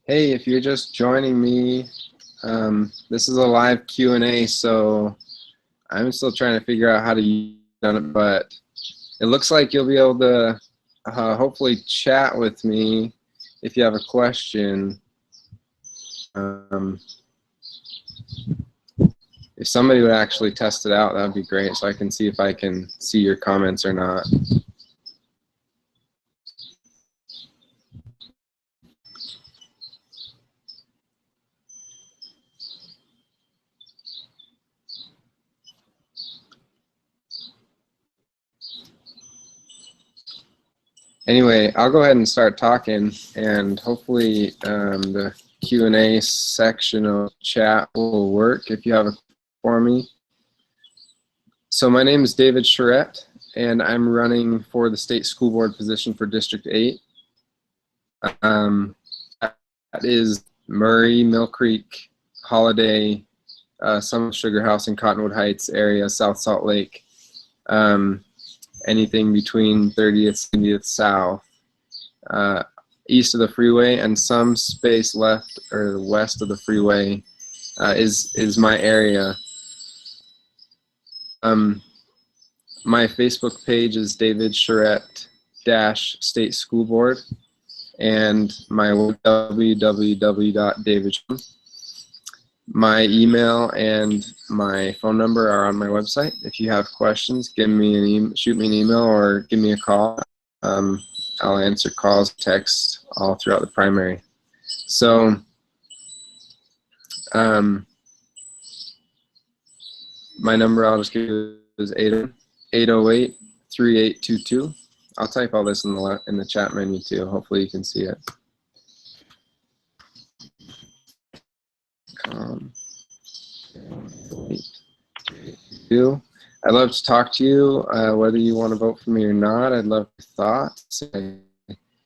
Hey, if you're just joining me, this is a live Q&A, so I'm still trying to figure out how to use it, but it looks like you'll be able to hopefully chat with me if you have a question. If somebody would actually test it out, that would be great, so I can see if I can see your comments or not. Anyway, I'll go ahead and start talking, and hopefully the Q&A section of chat will work if you have a question for me. So my name is David Sharette, and I'm running for the state school board position for District 8. That is Murray, Mill Creek, Holiday, Summit Sugar House, and Cottonwood Heights area, South Salt Lake. Anything between 30th, 70th south, east of the freeway, and some space left or west of the freeway is my area. My Facebook page is David Sharette State School Board, and my www.david. My email and my phone number are on my website. If you have questions, give me shoot me an email or give me a call. I'll answer calls, texts all throughout the primary. So my number I'll just give you is 808-3822. I'll type all this in the chat menu too. Hopefully you can see it. I'd love to talk to you, whether you want to vote for me or not. I'd love your thoughts.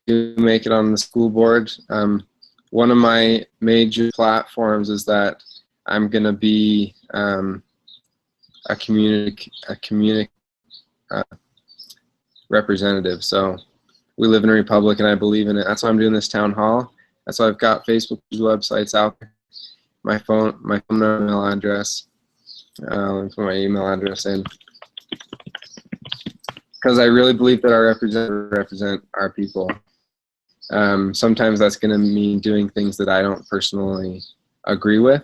You make it on the school board. One of my major platforms is that I'm going to be a community representative. So we live in a republic, and I believe in it. That's why I'm doing this town hall. That's why I've got Facebook websites out there. My phone number, email address. Let me put my email address in, because I really believe that our representatives represent our people. Sometimes that's going to mean doing things that I don't personally agree with,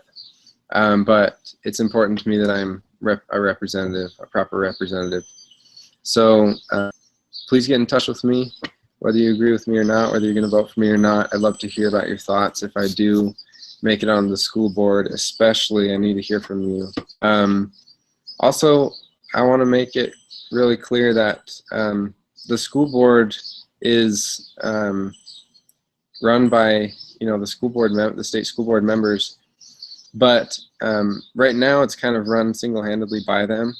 but it's important to me that I'm a representative, a proper representative. So please get in touch with me, whether you agree with me or not, whether you're going to vote for me or not. I'd love to hear about your thoughts. If I do make it on the school board, especially, I need to hear from you. Also, I want to make it really clear that the school board is run by the school board the state school board members, but right now it's kind of run single-handedly by them.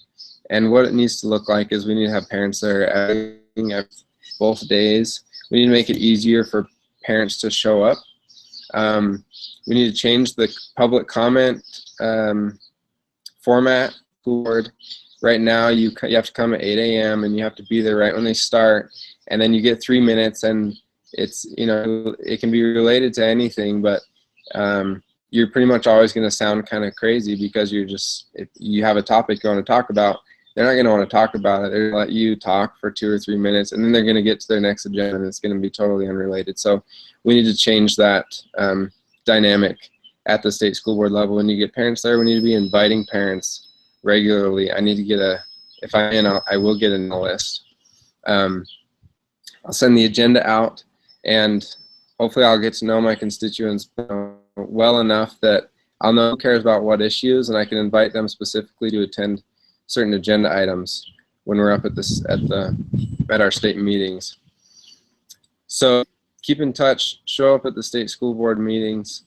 And what it needs to look like is we need to have parents that are at both days. We need to make it easier for parents to show up. We need to change the public comment format. Board. Right now, you have to come at 8 a.m. and you have to be there right when they start, and then you get 3 minutes, and it's it can be related to anything, but you're pretty much always going to sound kind of crazy because if you have a topic you want to talk about, they're not going to want to talk about it. They're going to let you talk for 2 or 3 minutes, and then they're going to get to their next agenda, and it's going to be totally unrelated. So we need to change that dynamic at the state school board level. When you get parents there, we need to be inviting parents regularly. I need to get if I'm in, I will get in the list. I'll send the agenda out, and hopefully I'll get to know my constituents well enough that I'll know who cares about what issues, and I can invite them specifically to attend certain agenda items when we're up at our state meetings. So keep in touch, show up at the state school board meetings,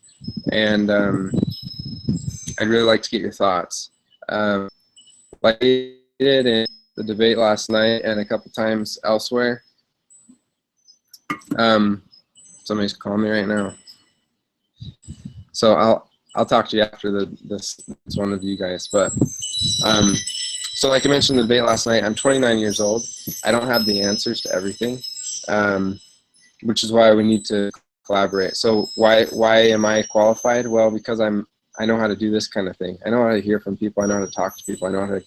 and I'd really like to get your thoughts. Like I did in the debate last night and a couple times elsewhere. Somebody's calling me right now, so I'll talk to you after this one of you guys. But so like I mentioned in the debate last night, I'm 29 years old. I don't have the answers to everything, which is why we need to collaborate. So why am I qualified? Well, because I know how to do this kind of thing. I know how to hear from people. I know how to talk to people. I know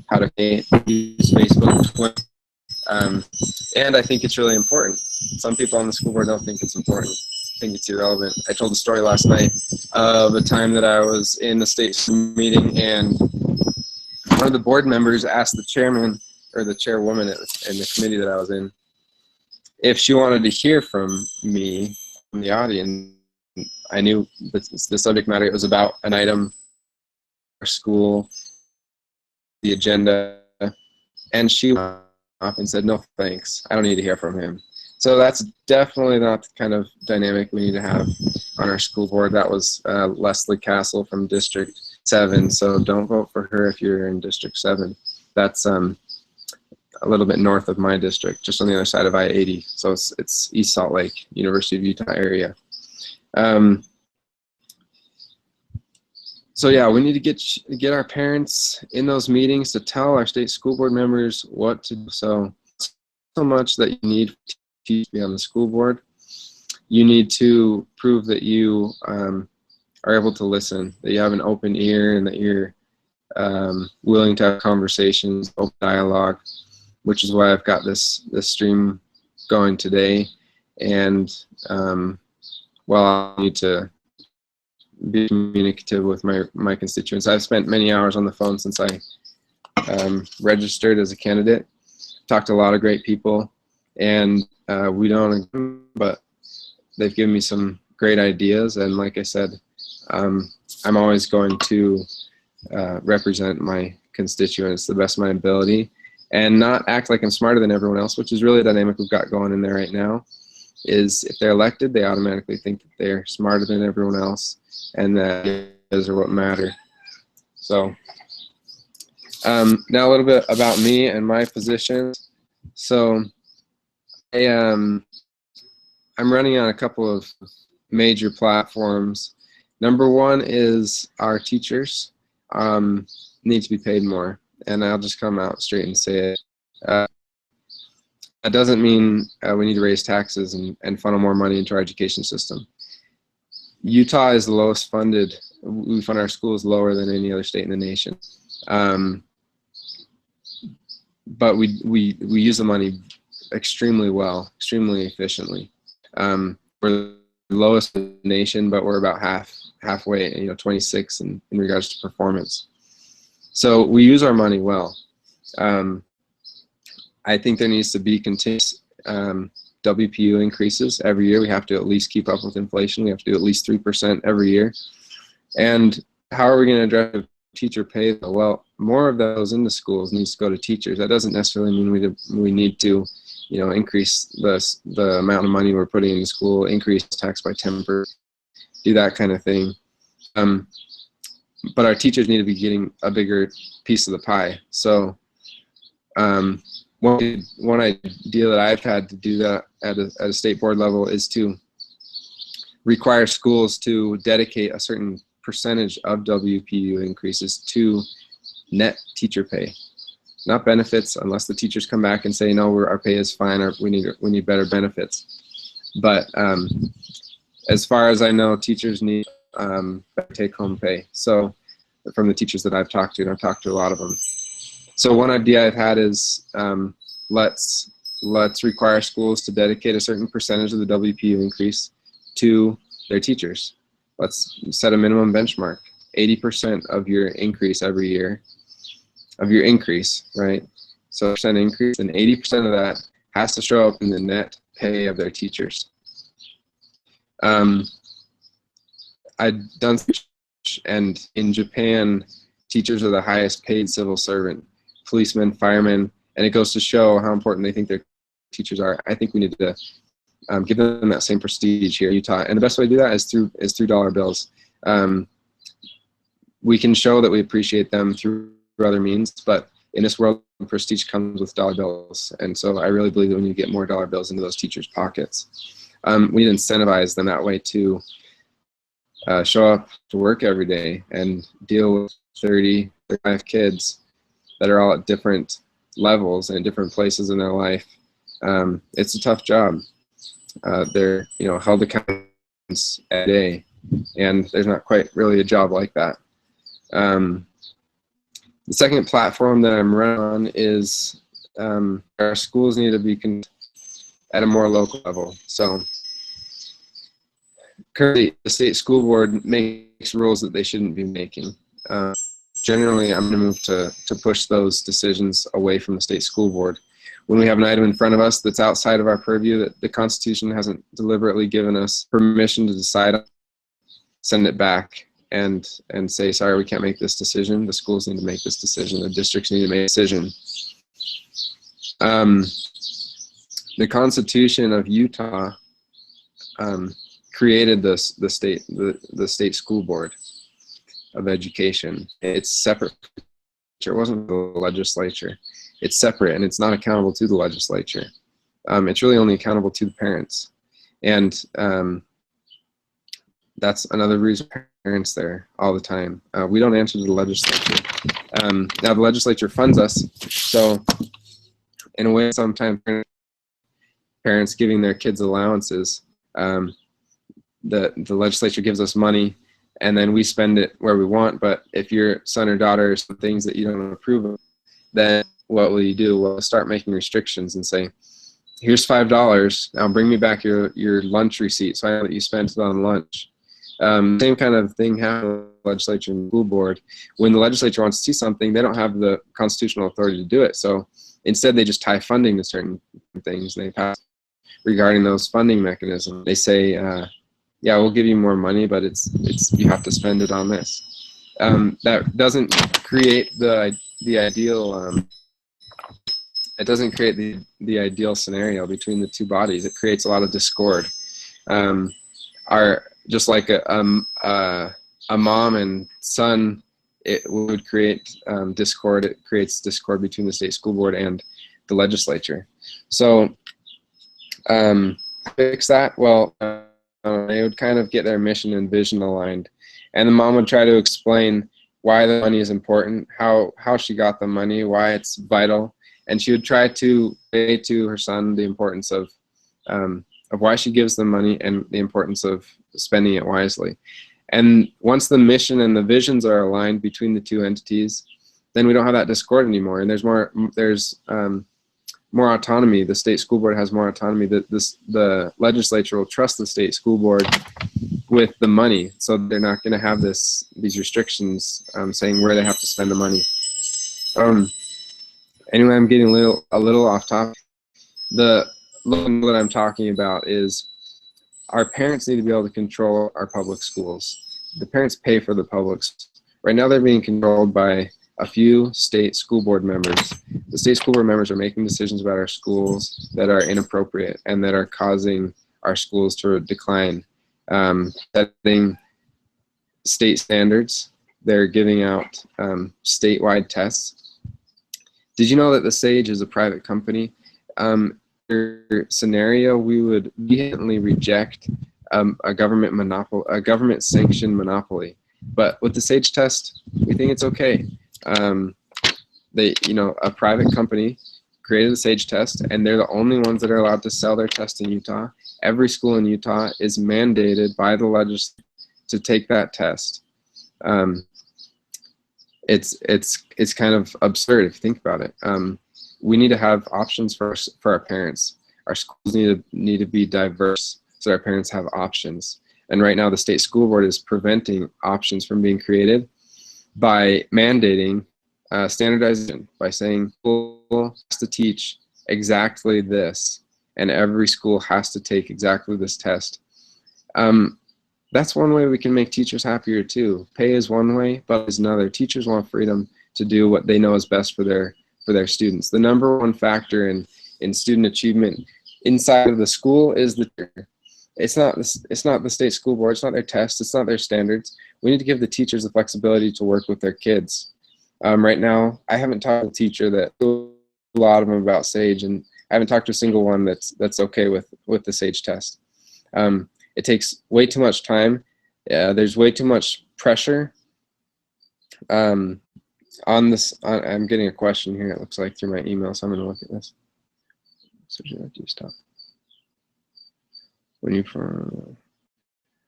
how to use Facebook, Twitter, and I think it's really important. Some people on the school board don't think it's important. I think it's irrelevant. I told a story last night of a time that I was in the state meeting, and one of the board members asked the chairman or the chairwoman in the committee that I was in if she wanted to hear from me from the audience. I knew the subject matter. It was about an item, our school, the agenda, and she went off and said, "No, thanks. I don't need to hear from him." So that's definitely not the kind of dynamic we need to have on our school board. That was Leslie Castle from District 7. So don't vote for her if you're in District 7. That's a little bit north of my district, just on the other side of I-80. So it's East Salt Lake, University of Utah area. So yeah, we need to get our parents in those meetings to tell our state school board members what to do. So much that you need to be on the school board. You need to prove that you are able to listen, that you have an open ear, and that you're willing to have conversations, open dialogue, which is why I've got this stream going today. And well, I need to be communicative with my constituents. I've spent many hours on the phone since I registered as a candidate. Talked to a lot of great people, and we don't agree, but they've given me some great ideas. And like I said, I'm always going to represent my constituents to the best of my ability, and not act like I'm smarter than everyone else, which is really a dynamic we've got going in there right now. Is if they're elected, they automatically think that they're smarter than everyone else, and that ideas are what matter. So now a little bit about me and my position. So I'm running on a couple of major platforms. Number one is our teachers need to be paid more, and I'll just come out straight and say it. That doesn't mean we need to raise taxes and funnel more money into our education system. Utah is the lowest funded. We fund our schools lower than any other state in the nation. But we use the money extremely well, extremely efficiently. We're the lowest in the nation, but we're about halfway, 26 in regards to performance. So we use our money well. I think there needs to be continuous WPU increases every year. We have to at least keep up with inflation. We have to do at least 3% every year. And how are we going to address teacher pay? Well, more of those in the schools needs to go to teachers. That doesn't necessarily mean we need to, increase the amount of money we're putting in the school, increase tax by 10%, do that kind of thing. But our teachers need to be getting a bigger piece of the pie. So one idea that I've had to do that at a state board level is to require schools to dedicate a certain percentage of WPU increases to net teacher pay, not benefits, unless the teachers come back and say, no, our pay is fine, or we need better benefits. But as far as I know, teachers need better take-home pay. So from the teachers that I've talked to, and I've talked to a lot of them. So one idea I've had is let's require schools to dedicate a certain percentage of the WPU increase to their teachers. Let's set a minimum benchmark, 80% of your increase every year, of your increase, right? So percent increase, and 80% of that has to show up in the net pay of their teachers. I've done, and in Japan, teachers are the highest paid civil servant, policemen, firemen, and it goes to show how important they think their teachers are. I think we need to give them that same prestige here in Utah, and the best way to do that is through dollar bills. We can show that we appreciate them through other means, but in this world, prestige comes with dollar bills, and so I really believe that we need to get more dollar bills into those teachers' pockets. We need to incentivize them that way to show up to work every day and deal with 30, 35 kids that are all at different levels and different places in their life. It's a tough job. They're held accountable a day, and there's not quite really a job like that. The second platform that I'm running on is our schools need to be at a more local level. So currently, the state school board makes rules that they shouldn't be making. Generally, I'm going to move to push those decisions away from the state school board. When we have an item in front of us that's outside of our purview that the Constitution hasn't deliberately given us permission to decide on, send it back and say, sorry, we can't make this decision. The schools need to make this decision. The districts need to make a decision. The Constitution of Utah created the state school board of education. It's separate. It wasn't the legislature. It's separate, and it's not accountable to the legislature. It's really only accountable to the parents, and that's another reason parents there all the time. We don't answer to the legislature. Now the legislature funds us, so in a way, sometimes parents giving their kids allowances. The legislature gives us money, and then we spend it where we want. But if your son or daughter is some things that you don't approve of, then what will you do? Well, start making restrictions and say, here's $5. Now bring me back your lunch receipt so I know that you spent it on lunch. Same kind of thing happens with the legislature and the school board. When the legislature wants to see something, they don't have the constitutional authority to do it. So instead, they just tie funding to certain things. They pass regarding those funding mechanisms. They say, yeah, we'll give you more money, but it's you have to spend it on this. That doesn't create the ideal. It doesn't create the ideal scenario between the two bodies. It creates a lot of discord. Just like a mom and son, it would create discord. It creates discord between the state school board and the legislature. So fix that. Well, they would kind of get their mission and vision aligned, and the mom would try to explain why the money is important, how she got the money, why it's vital, and she would try to say to her son the importance of why she gives them money and the importance of spending it wisely. And once the mission and the visions are aligned between the two entities, then we don't have that discord anymore, and there's more autonomy. The state school board has more autonomy. The legislature will trust the state school board with the money, so they're not going to have these restrictions saying where they have to spend the money. Anyway, I'm getting a little off topic. The law that I'm talking about is our parents need to be able to control our public schools. The parents pay for the publics. Right now, they're being controlled by a few state school board members. The state school board members are making decisions about our schools that are inappropriate and that are causing our schools to decline. Setting state standards. They're giving out statewide tests. Did you know that the SAGE is a private company? Scenario, we would vehemently reject a government sanctioned monopoly. But with the SAGE test, we think it's okay. A private company created the SAGE test, and they're the only ones that are allowed to sell their test in Utah. Every school in Utah is mandated by the legislature to take that test. It's kind of absurd if you think about it. We need to have options for our parents. Our schools need to be diverse so our parents have options. And right now, the state school board is preventing options from being created by mandating standardization, by saying school has to teach exactly this, and every school has to take exactly this test. That's one way we can make teachers happier too. Pay is one way, but is another. Teachers want freedom to do what they know is best for their students. The number one factor in student achievement inside of the school is the teacher. It's not the state school board. It's not their tests. It's not their standards. We need to give the teachers the flexibility to work with their kids. Right now, I haven't talked to a teacher that a lot of them about SAGE, and I haven't talked to a single one that's okay with the SAGE test. It takes way too much time. There's way too much pressure. On this, I'm getting a question here. It looks like through my email, so I'm going to look at this. So you stop. When you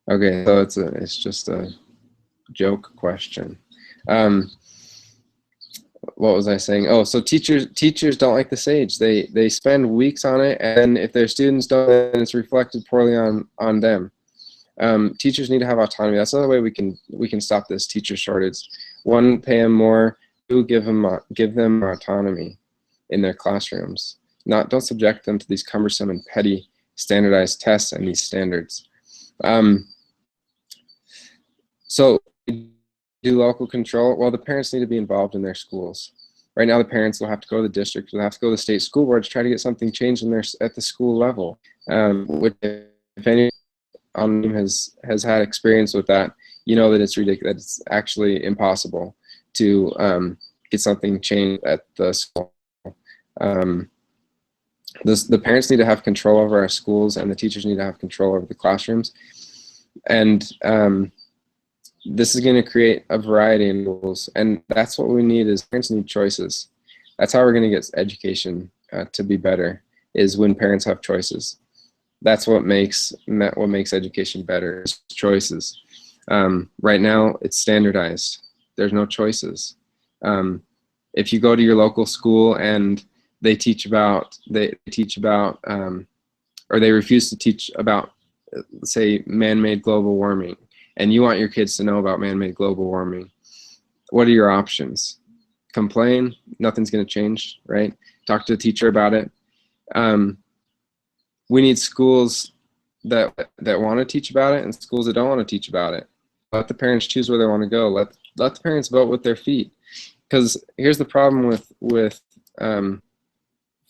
Okay, so it's just a joke question. Um, what was I saying? Oh, so teachers don't like the Sage. They spend weeks on it, and if their students don't, then it's reflected poorly on them. Teachers need to have autonomy. That's another way we can stop this teacher shortage. One, pay them more. Two, give them autonomy in their classrooms. Don't subject them to these cumbersome and petty standardized tests and these standards. So do local control? Well, the parents need to be involved in their schools. Right now, the parents will have to go to the district, will have to go to the state school board to try to get something changed at the school level. Which, if any on the team has had experience with that, you know that it's ridiculous. It's actually impossible to get something changed at the school. The parents need to have control over our schools, and the teachers need to have control over the classrooms. And this is going to create a variety in schools, and that's what we need. Is parents need choices. That's how we're going to get education to be better, is when parents have choices. That's what makes education better, is choices. Right now, it's standardized. There's no choices. If you go to your local school and they teach about, or they refuse to teach about, say, man-made global warming, and you want your kids to know about man-made global warming, what are your options? Complain? Nothing's going to change, right? Talk to the teacher about it. We need schools that want to teach about it and schools that don't want to teach about it. Let the parents choose where they want to go. Let the parents vote with their feet. Because here's the problem with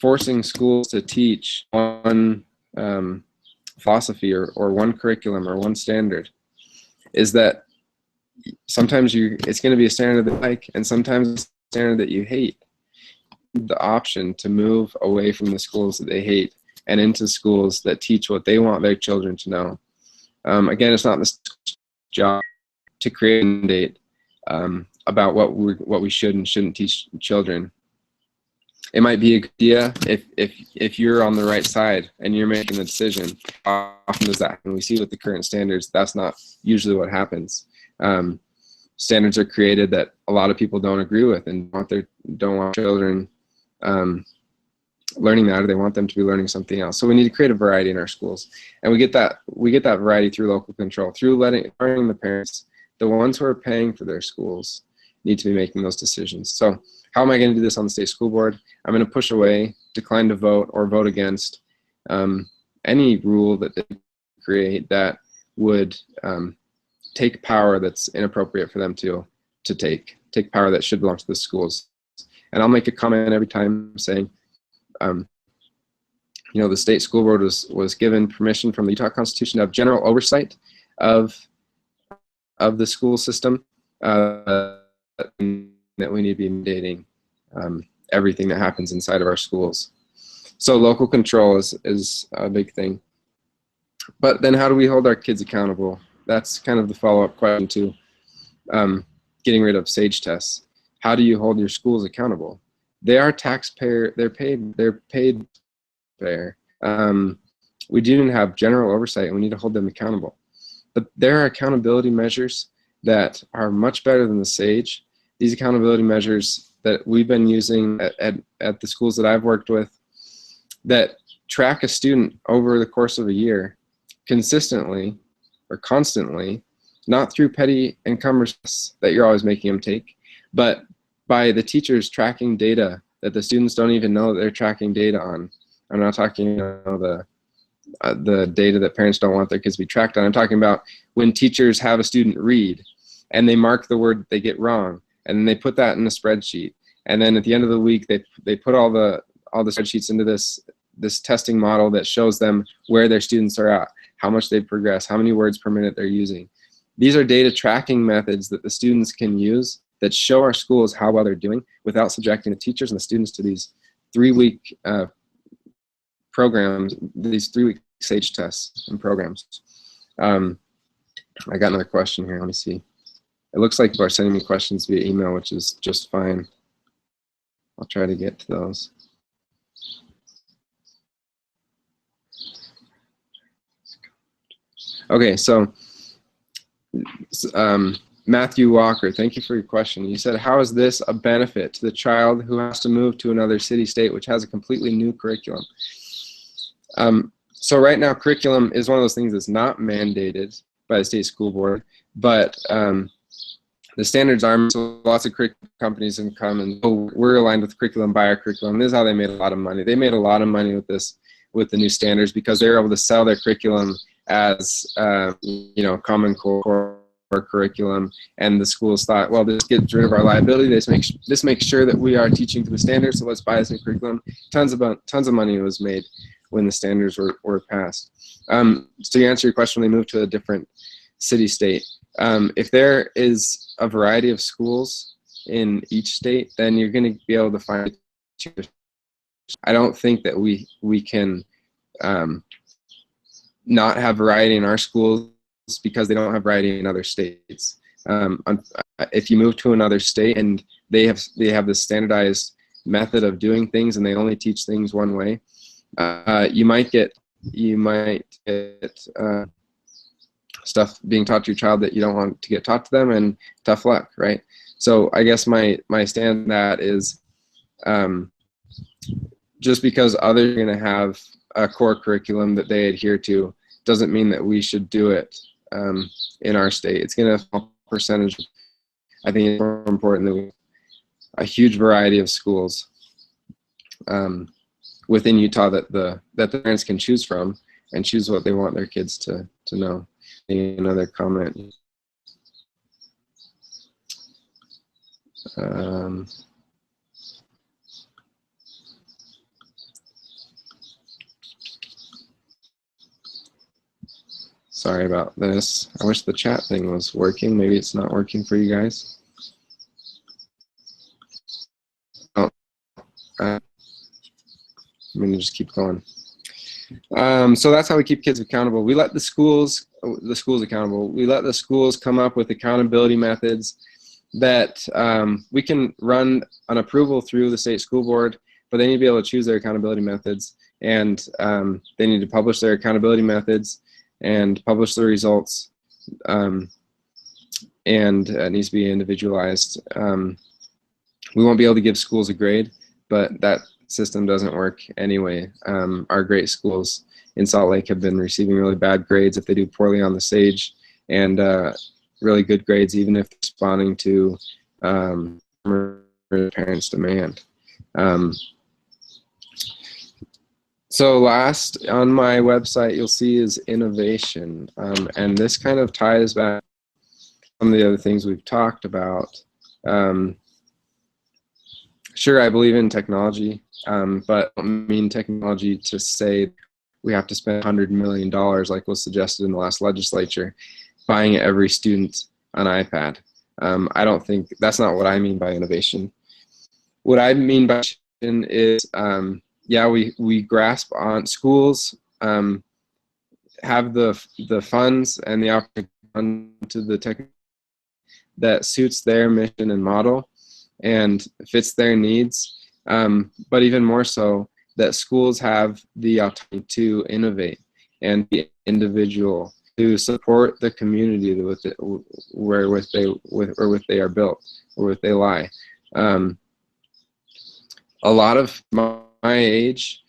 forcing schools to teach one philosophy or one curriculum or one standard, is that sometimes it's going to be a standard that you like, and sometimes it's a standard that you hate. The option to move away from the schools that they hate and into schools that teach what they want their children to know. Again, it's not the job to create a mandate about what we should and shouldn't teach children. It might be a good idea if you're on the right side and you're making the decision. How often does that happen? We see with the current standards, that's not usually what happens. Standards are created that a lot of people don't agree with and don't want children learning that, or they want them to be learning something else. So we need to create a variety in our schools, and we get that variety through local control, through letting the parents, the ones who are paying for their schools, need to be making those decisions. So how am I going to do this on the state school board? I'm going to push away, decline to vote, or vote against any rule that they create that would take power that's inappropriate for them to take power that should belong to the schools. And I'll make a comment every time saying, the state school board was given permission from the Utah Constitution to have general oversight of the school system, that we need to be mandating everything that happens inside of our schools. So local control is a big thing. But then how do we hold our kids accountable? That's kind of the follow-up question to getting rid of SAGE tests. How do you hold your schools accountable? They are taxpayer. They're paid there. We didn't have general oversight, and we need to hold them accountable. But there are accountability measures that are much better than the SAGE. These accountability measures that we've been using at the schools that I've worked with, that track a student over the course of a year consistently or constantly, not through petty and cumbersome tests that you're always making them take, but by the teachers tracking data that the students don't even know that they're tracking data on. I'm not talking the data that parents don't want their kids to be tracked on. I'm talking about when teachers have a student read and they mark the word that they get wrong, and then they put that in a spreadsheet, and then at the end of the week they put all the spreadsheets into this testing model that shows them where their students are at, how much they've progressed, how many words per minute they're using. These are data tracking methods that the students can use that show our schools how well they're doing without subjecting the teachers and the students to these 3-week programs, these 3-week SAGE tests and programs. I got another question here. Let me see. It looks like people are sending me questions via email, which is just fine. I'll try to get to those. Okay, so Matthew Walker, thank you for your question. You said, how is this a benefit to the child who has to move to another city state which has a completely new curriculum? So right now, curriculum is one of those things that's not mandated by the state school board, but the standards are, so lots of curriculum companies have come and, oh, we're aligned with curriculum by our curriculum. This is how they made a lot of money. They made a lot of money with this, with the new standards, because they were able to sell their curriculum as, you know, Common Core curriculum, and the schools thought, well, this gets rid of our liability. This makes sure that we are teaching to the standards, so let's buy this new curriculum. Tons of money was made when the standards were passed. So to answer your question, they moved to a different city state. If there is a variety of schools in each state, then you're going to be able to find. I don't think that we can not have variety in our schools because they don't have variety in other states. If you move to another state and they have this standardized method of doing things and they only teach things one way, you might get stuff being taught to your child that you don't want to get taught to them, and tough luck, right? So I guess my stand on that is, just because others are going to have a core curriculum that they adhere to doesn't mean that we should do it in our state. It's going to have a percentage. I think it's more important that we have a huge variety of schools within Utah that the parents can choose from and choose what they want their kids to know. Another comment. Sorry about this. I wish the chat thing was working. Maybe it's not working for you guys. Oh, I'm going to just keep going. So that's how we keep kids accountable. We let the schools accountable. We let the schools come up with accountability methods that we can run an approval through the state school board, but they need to be able to choose their accountability methods, and they need to publish their accountability methods and publish the results, and it needs to be individualized. We won't be able to give schools a grade, but that system doesn't work anyway. Our great schools in Salt Lake have been receiving really bad grades if they do poorly on the SAGE, and really good grades even if responding to parents' demand. So last on my website you'll see is innovation, and this kind of ties back to some of the other things we've talked about. Sure, I believe in technology, but I don't mean technology to say we have to spend $100 million like was suggested in the last legislature, buying every student an iPad. I don't think, that's not what I mean by innovation. What I mean by innovation is, yeah, we grasp on schools, have the funds and the opportunity to the tech that suits their mission and model and fits their needs, but even more so that schools have the autonomy to innovate and be individual, to support the community wherewith they are built or with they lie. A lot of my age,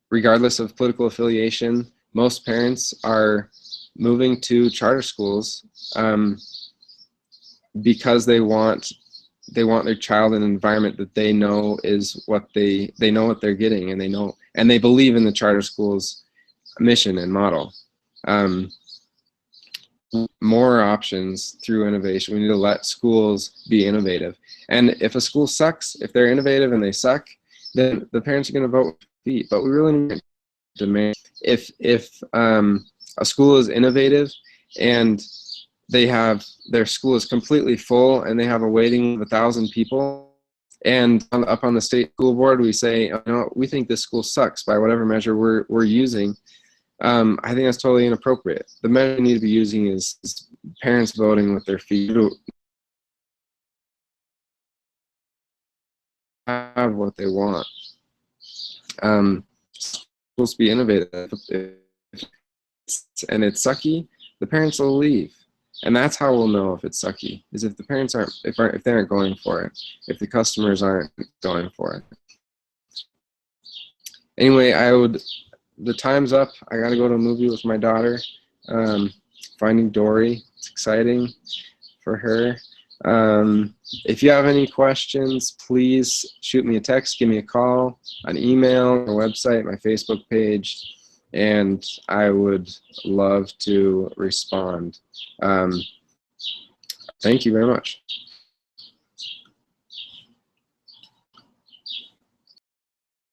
regardless of political affiliation, most parents are moving to charter schools because they want their child in an environment that they know is what they know what they're getting, and they believe in the charter school's mission and model. More options through innovation. We need to let schools be innovative. And if a school sucks, if they're innovative and they suck, then the parents are going to vote with feet. But we really need to demand, if a school is innovative and their school is completely full and they have a waiting of 1,000 people, and up on the state school board we say, oh, no, we think this school sucks by whatever measure we're using, I think that's totally inappropriate. The measure we need to be using is parents voting with their feet. Have what they want. Supposed to be innovative, and it's sucky, the parents will leave. And that's how we'll know if it's sucky, is if the parents aren't, if they aren't going for it, if the customers aren't going for it. Anyway, the time's up. I gotta go to a movie with my daughter, Finding Dory. It's exciting for her. If you have any questions, please shoot me a text, give me a call, an email, my website, my Facebook page, and I would love to respond. Thank you very much.